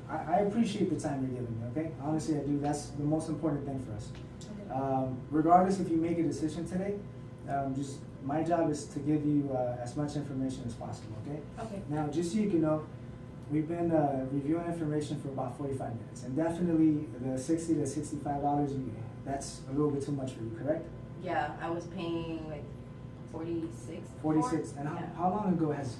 I appreciate the time you're giving me, okay? Honestly, I do. That's the most important thing for us. Regardless if you make a decision today, just my job is to give you as much information as possible, okay? Okay. Now, just so you can know, we've been reviewing information for about 45 minutes, and definitely the $60 to $65, that's a little bit too much for you, correct? Yeah, I was paying like 46. 46. And Yeah. how long ago has,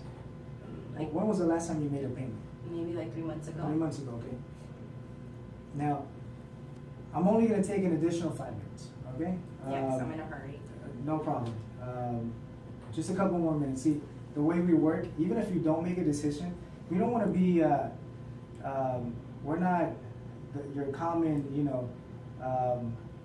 Like when was the last time you made a payment? maybe like 3 months ago. 3 months ago, okay. Now, I'm only gonna take an additional 5 minutes, okay? Yeah, 'cause I'm in a hurry. No problem. Just a couple more minutes. See, the way we work, even if you don't make a decision, we don't wanna be, we're not your common,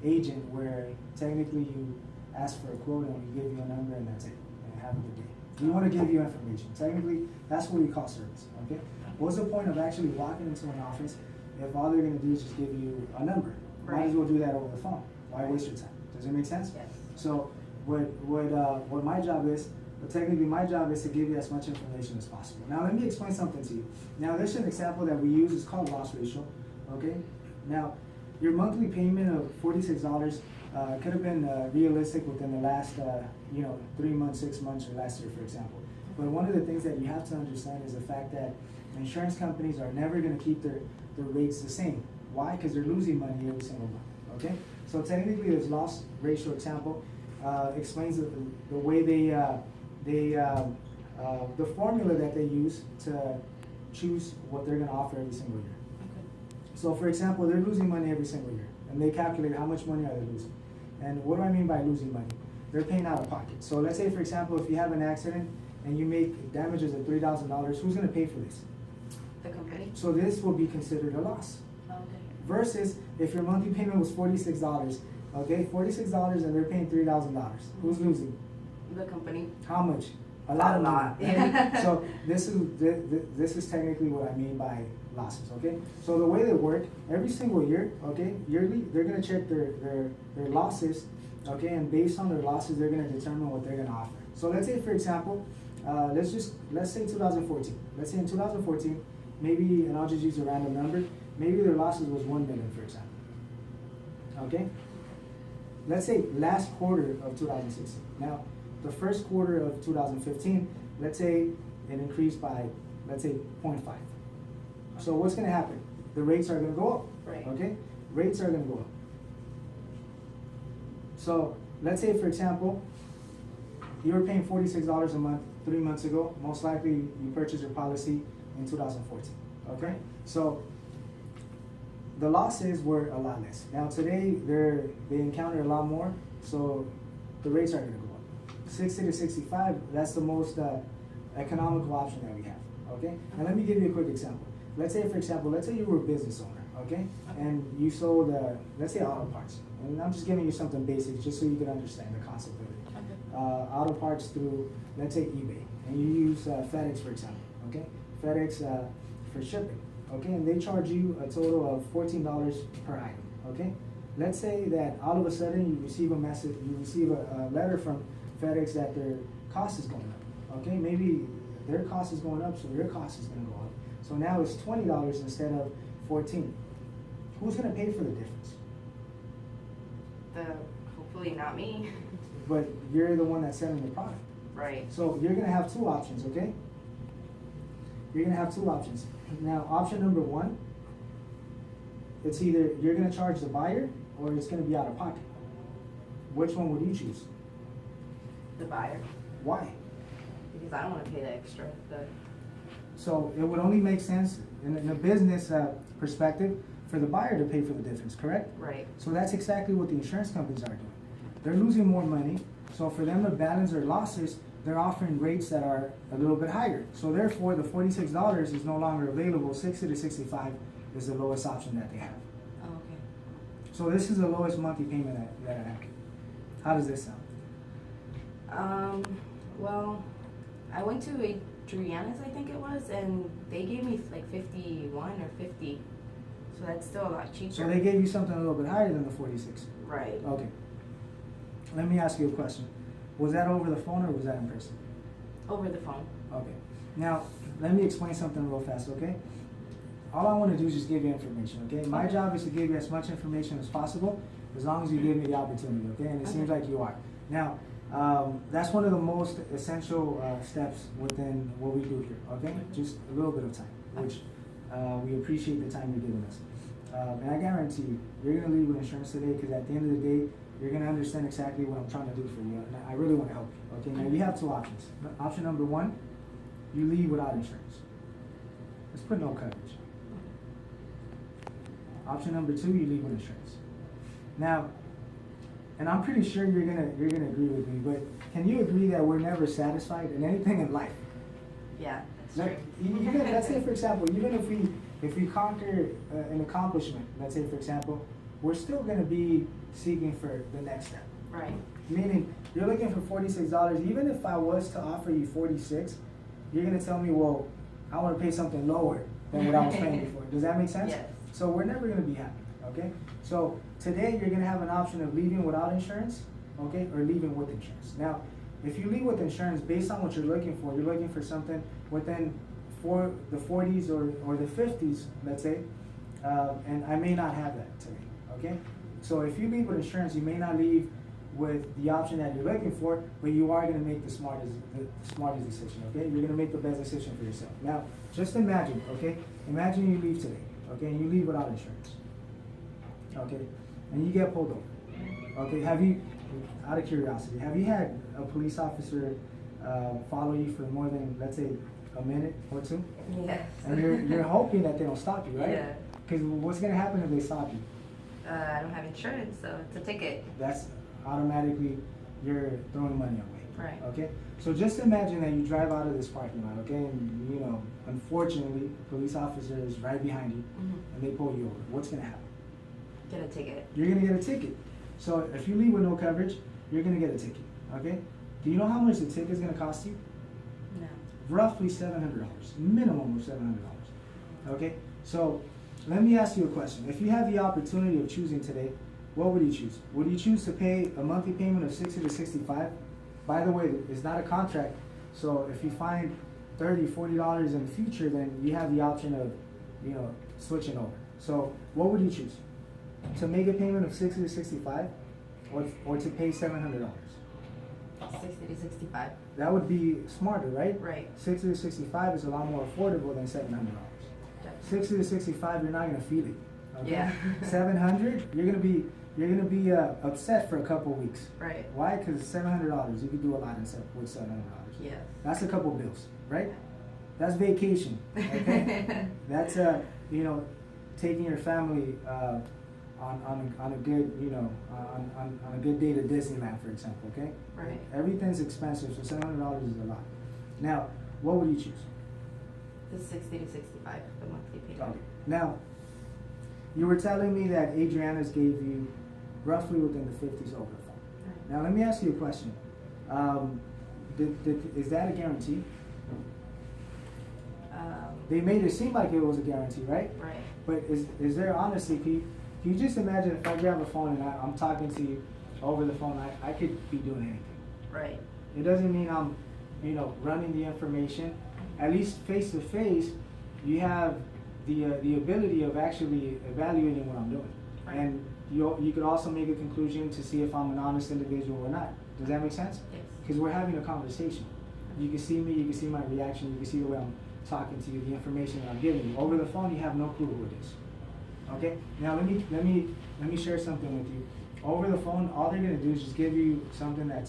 agent where technically you ask for a quote and we give you a number and that's it, and have a good day. We wanna give you information. Technically, that's what we call service, okay? What's the point of actually walking into an office if all they're gonna do is just give you a number? Might as well do that over the phone. Why waste your time? Does it make sense? Yes. So what my job is, technically my job is to give you as much information as possible. Now let me explain something to you. Now there's an example that we use, it's called loss ratio, okay? Now, your monthly payment of $46 could have been realistic within the last, 3 months, 6 months, or last year, for example. But one of the things that you have to understand is the fact that insurance companies are never gonna keep their rates the same. Why? Because they're losing money every single month, okay? So technically, this loss ratio example explains the way the formula that they use to choose what they're gonna offer every single year. So for example, they're losing money every single year, and they calculate how much money are they losing. And what do I mean by losing money? They're paying out of pocket. So let's say, for example, if you have an accident and you make damages of $3,000, who's gonna pay for this? The company? So this will be considered a loss. Okay. Versus if your monthly payment was $46, okay, $46 and they're paying $3,000, who's losing? The company? How much? A lot of money. Yeah. So this is technically what I mean by losses, okay? So the way they work, every single year, okay, yearly, they're gonna check their losses, okay, and based on their losses, they're gonna determine what they're gonna offer. So let's say, for example, let's say 2014. Let's say in 2014, maybe, and I'll just use a random number, maybe their losses was 1 million, for example. Okay? Let's say last quarter of 2016. Now, the first quarter of 2015, let's say it increased by, let's say, 0.5. So what's gonna happen? The rates are gonna go up. Right. Okay? Rates are gonna go up. So let's say, for example, you were paying $46 a month 3 months ago. Most likely you purchased your policy in 2014. Okay? So the losses were a lot less. Now today they encounter a lot more, so the rates are gonna go up. 60 to 65, that's the most economical option that we have. Okay? And let me give you a quick example. Let's say, for example, let's say you were a business owner, okay? And you sold, let's say, auto parts. And I'm just giving you something basic just so you can understand the concept of it. Auto parts through, let's say, eBay. And you use FedEx, for example, okay? FedEx for shipping, okay? And they charge you a total of $14 per item, okay? Let's say that all of a sudden you receive a letter from FedEx that their cost is going up, okay? Maybe their cost is going up, so your cost is gonna go up. So now it's $20 instead of 14. Who's gonna pay for the difference? Hopefully not me. But you're the one that's selling the product. Right. So you're gonna have two options, okay? You're gonna have two options. Now, option number one, it's either you're gonna charge the buyer or it's gonna be out of pocket. Which one would you choose? The buyer. Why? Because I don't want to pay the extra. So it would only make sense in a business perspective for the buyer to pay for the difference, correct? Right. So that's exactly what the insurance companies are doing. They're losing more money, so for them to balance their losses, they're offering rates that are a little bit higher. So therefore, the $46 is no longer available. 60 to 65 is the lowest option that they have. Oh, okay. So this is the lowest monthly payment that I have. How does this sound? Well, I went to Adriana's, I think it was, and they gave me like 51 or 50. So that's still a lot cheaper. So they gave you something a little bit higher than the 46. Right. Okay. Let me ask you a question. Was that over the phone or was that in person? Over the phone. Okay. Now, let me explain something real fast, okay? all I wanna do is just give you information, okay? My job is to give you as much information as possible, as long as you give me the opportunity, okay? And it seems Okay. like you are. Now, that's one of the most essential steps within what we do here, okay? Just a little bit of time, which we appreciate the time you're giving us. And I guarantee you, you're gonna leave with insurance today, because at the end of the day, you're gonna understand exactly what I'm trying to do for you, and I really wanna help you, okay? Now, you have two options. Option number one, you leave without insurance. Let's put no coverage. Option number two, you leave with insurance. Now, and I'm pretty sure you're gonna agree with me, but can you agree that we're never satisfied in anything in life? Yeah, that's Like, true. even, let's say for example, even if we conquer an accomplishment, let's say for example, we're still gonna be seeking for the next step. Right. Meaning, you're looking for $46. Even if I was to offer you 46, you're gonna tell me, well, I wanna pay something lower than what I was paying before. Does that make sense? Yes. So we're never gonna be happy, okay? So today, you're gonna have an option of leaving without insurance, okay, or leaving with insurance. Now, if you leave with insurance, based on what you're looking for something within the 40s or the 50s, let's say, and I may not have that today, okay? So if you leave with insurance, you may not leave with the option that you're looking for, but you are gonna make the smartest decision, okay? You're gonna make the best decision for yourself. Now, just imagine, okay? Imagine you leave today, okay, and you leave without insurance, okay? And you get pulled over, okay? Have you, out of curiosity, have you had a police officer follow you for more than, let's say, a minute or two? Yes. And you're hoping that they don't stop you, right? Yeah. Because what's gonna happen if they stop you? I don't have insurance, so it's a ticket. That's automatically, you're throwing money away. Right. Okay? So just imagine that you drive out of this parking lot, okay? And, you know, unfortunately, a police officer is right behind you, and they pull you over. What's gonna happen? Get a ticket. You're gonna get a ticket. So if you leave with no coverage, you're gonna get a ticket, okay? Do you know how much the ticket is gonna cost you? No. Roughly $700, minimum of $700, okay? So let me ask you a question. If you had the opportunity of choosing today, what would you choose? Would you choose to pay a monthly payment of $60 to $65? By the way, it's not a contract, so if you find $30, $40 in the future, then you have the option of, you know, switching over. So what would you choose? To make a payment of $60 to $65, or to pay $700? 60 to 65. That would be smarter, right? Right. 60 to 65 is a lot more affordable than $700. 60 to 65, you're not gonna feel it. Okay? Yeah. 700, you're gonna be upset for a couple weeks. Right. Why? Because $700, you could do a lot with $700. Yes. That's a couple bills, right? That's vacation. Okay. That's you know, taking your family on a good, you know, on a good day to Disneyland, for example. Okay. Right. Everything's expensive, so $700 is a lot. Now, what would you choose? The 60 to 65, the monthly payment. Okay. Now, you were telling me that Adriana's gave you roughly within the 50s over the phone. Right. Now, let me ask you a question. Is that a guarantee? They made it seem like it was a guarantee, right? Right. But is there, honestly, can you just imagine if I grab a phone and I'm talking to you over the phone, I could be doing anything. Right. It doesn't mean I'm, you know, running the information. At least face to face, you have the ability of actually evaluating what I'm doing, Right. and you could also make a conclusion to see if I'm an honest individual or not. Does that make sense? Yes. Because we're having a conversation. You can see me, you can see my reaction, you can see the way I'm talking to you, the information that I'm giving you. Over the phone, you have no clue who it is. Okay. Now let me share something with you. Over the phone, all they're gonna do is just give you something that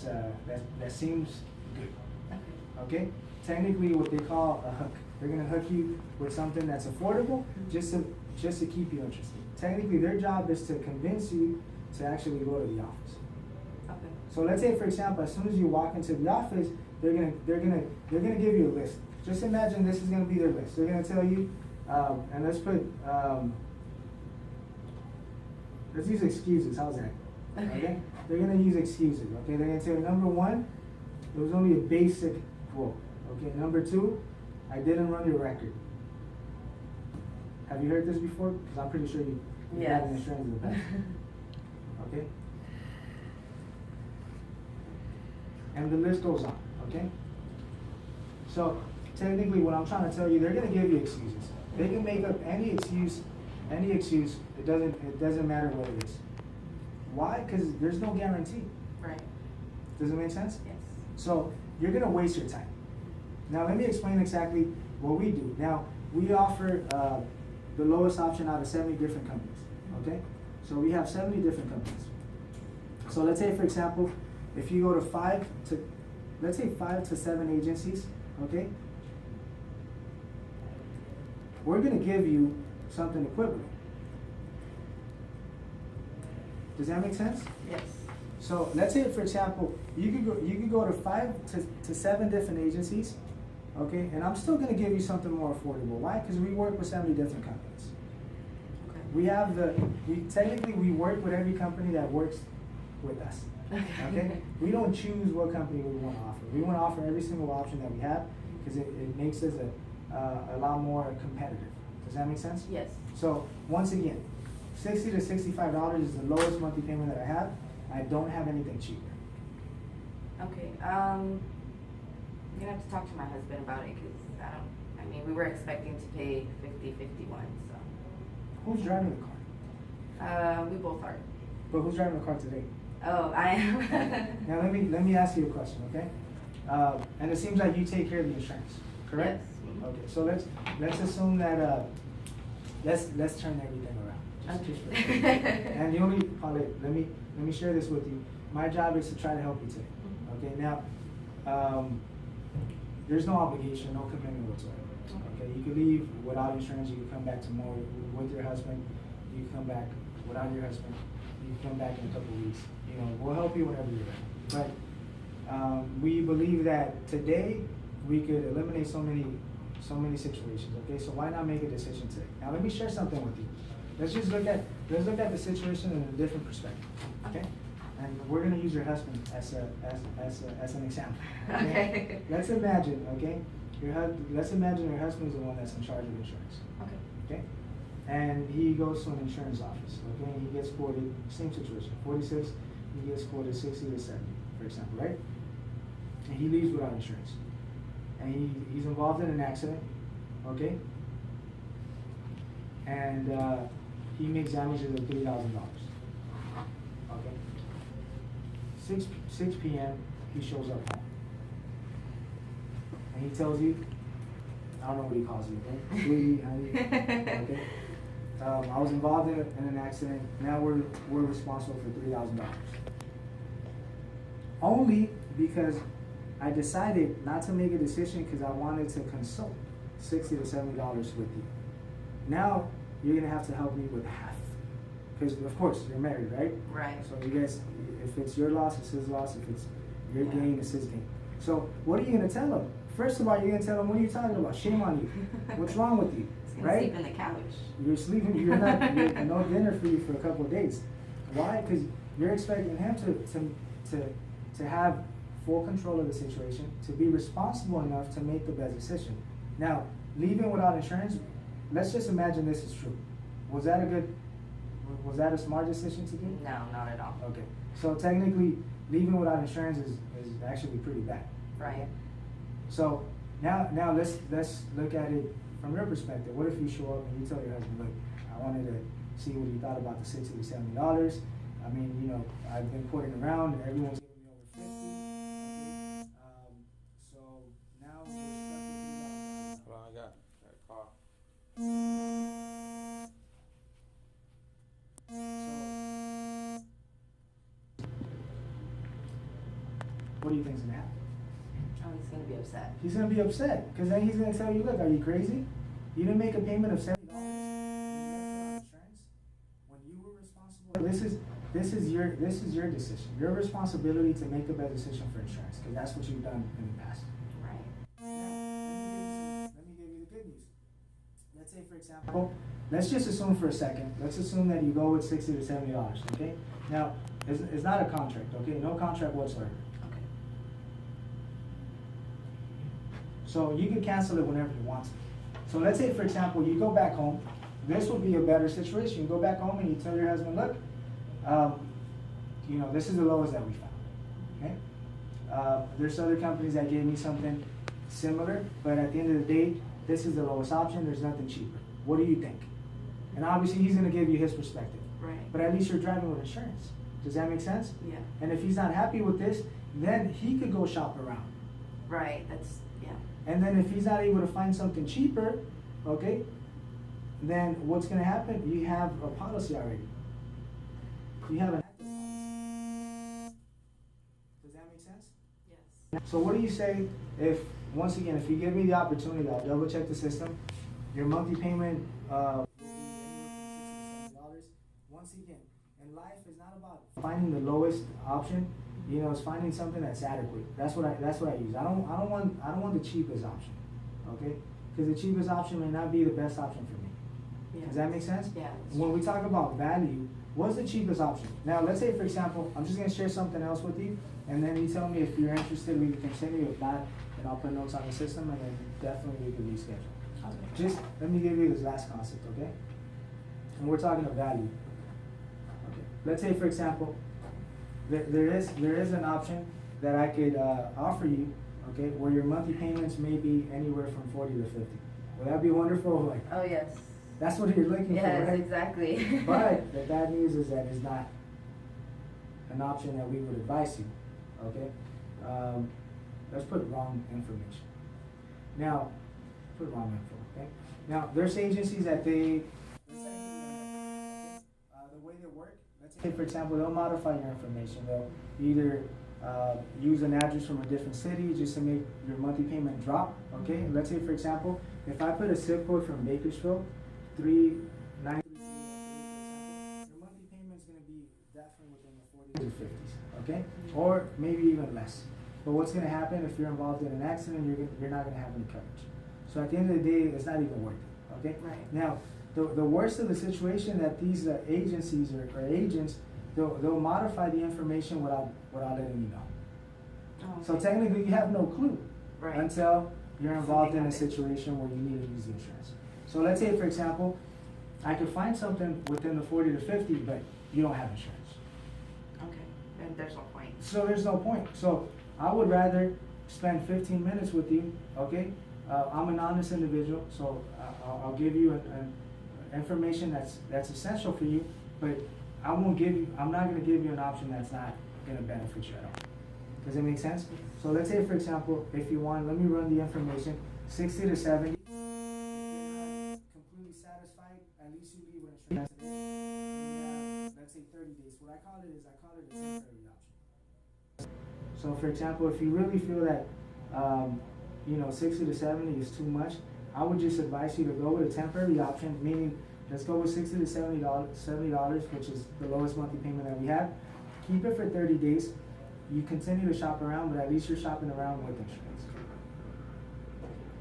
seems good. Okay. Okay? Technically, what they call a hook. They're gonna hook you with something that's affordable, just to keep you interested. Technically, their job is to convince you to actually go to the office. Okay. So let's say, for example, as soon as you walk into the office, they're gonna give you a list. Just imagine this is gonna be their list. They're gonna tell you, and let's use excuses. How's that? Okay. They're gonna use excuses. Okay. They're gonna tell you, number one, it was only a basic quote. Okay. Number two, I didn't run your record. Have you heard this before? Because I'm pretty sure you've had an insurance in the past. Okay. And the list goes on. Okay. So technically, what I'm trying to tell you, they're gonna give you excuses. They can make up any excuse. It doesn't matter what it is. Why? Because there's no guarantee. Right. Does it make sense? Yes. So you're gonna waste your time. Now let me explain exactly what we do. Now we offer the lowest option out of 70 different companies. Okay, so we have 70 different companies. So let's say, for example, if you go to 5 to 7 agencies, okay, we're gonna give you something equivalent. Does that make sense? Yes. So let's say, for example, you could go to 5 to 7 different agencies, okay, and I'm still gonna give you something more affordable. Why? Because we work with 70 different companies. Okay. We work with every company that works with us. Okay? We don't choose what company we want to offer. We want to offer every single option that we have because it makes us a lot more competitive. Does that make sense? Yes. So once again, $60 to $65 is the lowest monthly payment that I have. I don't have anything cheaper. Okay. I'm gonna have to talk to my husband about it because we were expecting to pay 51, so. Who's driving the car? We both are. But who's driving the car today? Oh, I am. Now let me ask you a question, okay? And it seems like you take care of the insurance, correct? Yes. Okay, so let's assume that let's turn everything around. Just for a second. And the only let me share this with you. My job is to try to help you today. Okay, now there's no obligation, no commitment whatsoever. Okay, you could leave without insurance. You could come back tomorrow with your husband. You can come back without your husband. You can come back in a couple of weeks. We'll help you whenever you're ready. But we believe that today we could eliminate so many situations. Okay, so why not make a decision today? Now let me share something with you. Let's look at the situation in a different perspective. Okay, and we're gonna use your husband as an example. Okay. Let's imagine. Okay, let's imagine your husband is the one that's in charge of insurance. Okay. Okay. And he goes to an insurance office, okay, and he gets quoted, same situation, 46, he gets quoted 60 to 70, for example, right? And he leaves without insurance. And he's involved in an accident, okay? And he makes damages of $3,000, okay? 6 p.m., he shows up home. And he tells you, I don't know what he calls you, okay? Sweetie, honey, okay? I was involved in an accident. Now we're responsible for $3,000. Only because I decided not to make a decision because I wanted to consult $60 to $70 with you. Now you're gonna have to help me with half, because of course you're married, right? Right. So you guys, if it's your loss, it's his loss. If it's your gain, it's his gain. So what are you gonna tell him? First of all, you're gonna tell him, what are you talking about? Shame on you. What's wrong with you? Right? Sleep in the couch. You're sleeping. You're no dinner for you for a couple of days. Why? Because you're expecting him to have full control of the situation, to be responsible enough to make the best decision. Now, leaving without insurance. Let's just imagine this is true. Was that a smart decision to do? No, not at all. Okay. So technically, leaving without insurance is actually pretty bad. Right. So now let's look at it from your perspective. What if you show up and you tell your husband, look, I wanted to see what he thought about the $60 to $70. I mean, I've been quoting around and everyone's giving me over 50. Okay. So now we're stuck with $3,000. Hold on, I got a call. What do you think's gonna happen? Oh, he's gonna be upset. He's gonna be upset because then he's gonna tell you, look, are you crazy? You didn't make a payment of $70 insurance when you were responsible. This is your decision. Your responsibility to make the best decision for insurance because that's what you've done in the past. Right. Now, let me give you the good news. Let's say, for example, let's just assume for a second. Let's assume that you go with $60 to $70. Okay. Now, it's not a contract. Okay, no contract whatsoever. Okay. So you can cancel it whenever you want to. So let's say, for example, you go back home. This would be a better situation. You go back home and you tell your husband, look, this is the lowest that we found. Okay. There's other companies that gave me something similar, but at the end of the day, this is the lowest option, there's nothing cheaper. What do you think? And obviously he's gonna give you his perspective. Right. But at least you're driving with insurance. Does that make sense? Yeah. And if he's not happy with this, then he could go shop around. Right. That's yeah. And then if he's not able to find something cheaper, okay, then what's gonna happen? You have a policy already. You have an active policy. Does that make sense? Yes. So what do you say if, once again, if you give me the opportunity, I'll double check the system, your monthly payment, will be anywhere from $60 to $70. Once again, in life is not about finding the lowest option, you know, it's finding something that's adequate. That's what I use. I don't want the cheapest option, okay? Because the cheapest option may not be the best option for me. Yeah. Does that make sense? Yeah. When we talk about value, what's the cheapest option? Now, let's say, for example, I'm just gonna share something else with you, and then you tell me if you're interested, we can continue. If not, then I'll put notes on the system, and then definitely we can reschedule. Okay. Just let me give you this last concept, okay? And we're talking of value. Okay. Let's say, for example, there is an option that I could offer you, okay, where your monthly payments may be anywhere from 40 to 50. Would that be wonderful? Like, Oh yes. that's what you're looking for, Yes, right? exactly. But the bad news is that it's not an option that we would advise you, okay? Let's put wrong information. Now, put wrong info, okay? Now, there's agencies that the way they work, let's say, for example, they'll modify your information. They'll either use an address from a different city just to make your monthly payment drop, okay? Let's say, for example, if I put a zip code from Bakersfield, 393, your monthly payment's gonna be definitely within the 40s to 50s, okay? Or maybe even less. But what's gonna happen if you're involved in an accident, you're not gonna have any coverage. So at the end of the day, it's not even worth it, okay? Right. Now, the worst of the situation that these agencies or agents, they'll modify the information without letting you know. Oh, So okay. technically, you have no clue Right. until you're involved in a Something happens. situation where you need to use the insurance. So let's say, for example, I could find something within the 40 to 50, but you don't have insurance. Okay. Then there's no point. So there's no point. So I would rather spend 15 minutes with you, okay? I'm an honest individual, so I'll give you an information that's essential for you, but I'm not gonna give you an option that's not gonna benefit you at all. Does it make sense? So let's say, for example, if you want, let me run the information, 60 to 70. If you're not completely satisfied, at least you leave with insurance today. And you have, let's say, 30 days. What I call it a temporary option. So for example, if you really feel that, 60 to 70 is too much, I would just advise you to go with a temporary option, meaning let's go with $60 to $70, which is the lowest monthly payment that we have. Keep it for 30 days. You continue to shop around, but at least you're shopping around with insurance.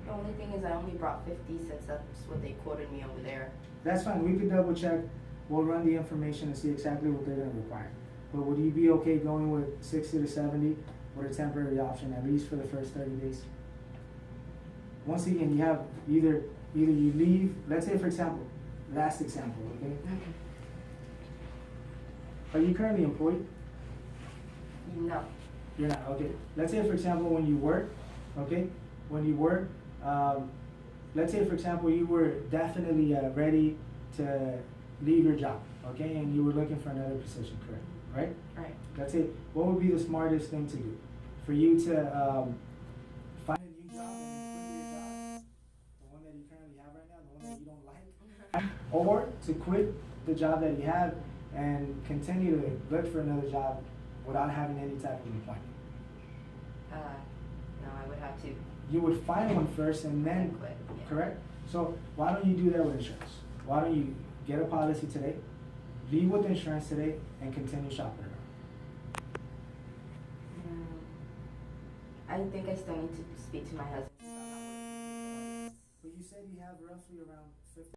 The only thing is I only brought 50 since that's what they quoted me over there. That's fine. We could double check. We'll run the information and see exactly what they're going to require. But would you be okay going with 60 to 70 with a temporary option, at least for the first 30 days? Once again, you have either you leave, let's say, for example, last example, okay? Are you currently employed? No. You're not, okay. Let's say, for example, when you work, okay? When you work, let's say, for example, you were definitely ready to leave your job, okay? And you were looking for another position, correct? Right? Right. Let's say, what would be the smartest thing to do? For you to find a new job and quit your job, the one that you currently have right now, the one that you don't like, or to quit the job that you have and continue to look for another job without having any type of employment. No, I would have to. You would find one first and then Quit, yeah. correct? So why don't you do that with insurance? Why don't you get a policy today, leave with insurance today, and continue shopping around? I think I still need to speak to my husband about not working. But you said you have roughly around 50